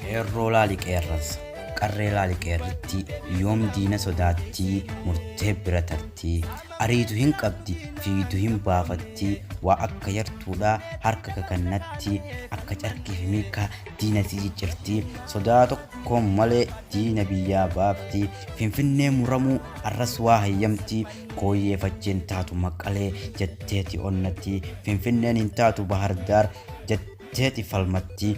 qeerroo laali qeerransa qarree laali qeerritti yoom diina sodaattii murtee bira tartii ariitu hin qabdi fiidu hin baafatti waa akka yartuudha harka kakannatti akka carqii fi miika diina si ciccirtii sodaa tokko malee diina biyyaa baafti finfinnee muramuu arras waa hayyamti kooyyeeffacheen taatu maqalee jetteeti onnatti finfinneen hin taatu bahardaar jetti falmatti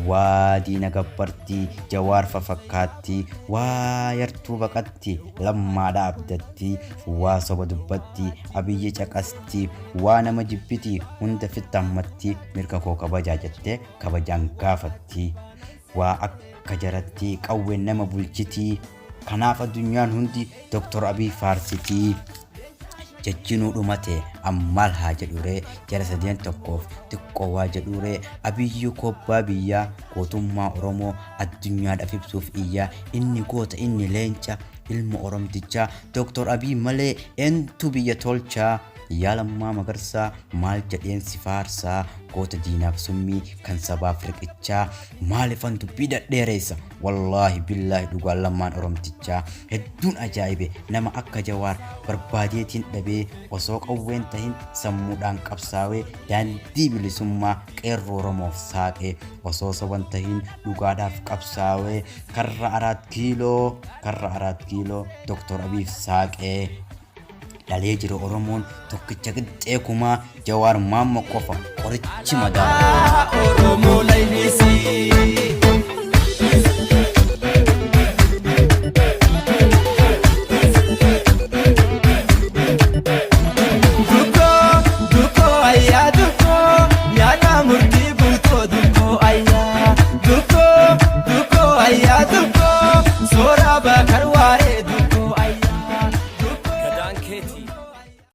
waa diina gabbartii jawaar fafakkaatti waa yartuu baqatti lammaadha abdatti waa soba dubbatti abiyyi caqasti waa nama jibbiti hunda fittammatti mirga koo kabajaa jettee kabajaan gaafatti waa akka jaratti qawween nama bulchitii kanaaf addunyaan hundi Dr. Abiy faarsitii jajjinuu dhumate ammal haa jedhure jara sadeen tokkoof xiqqoo waa jedhure Abiyyi kobbaa biyyaa gootummaa Oromoo addunyaadhaaf ibsuuf iyyaa inni goota inni leenca ilma Oromtichaa Dr. Abiy malee entu biyya tolchaa yaalammaa magarsaa maal jedheen si faarsaa goota diinaaf summii kan sabaaf riqichaa maalifan dubbii dhadheeressa wallaahi billaahi dhugaan lammaan Oromtichaa hedduun ajaa'ibe nama akka Jawaar barbaadeetiin dhabee osoo qawween tahin sammuudhaan qabsaawee daandii bilisummaa qeerroo Oromoof saaqee osoo soban tahin dhugaadhaaf qabsaawee karra 4 kiiloo Dr. Abiy saaqee dhalee jiru Oromoon tokkicha qixxee kumaa Jawaar maamma qofa qorichi madaa Oromoo laylisi duko ayya duko nyaata murtii bultoo duko ayya duko ayya duko soora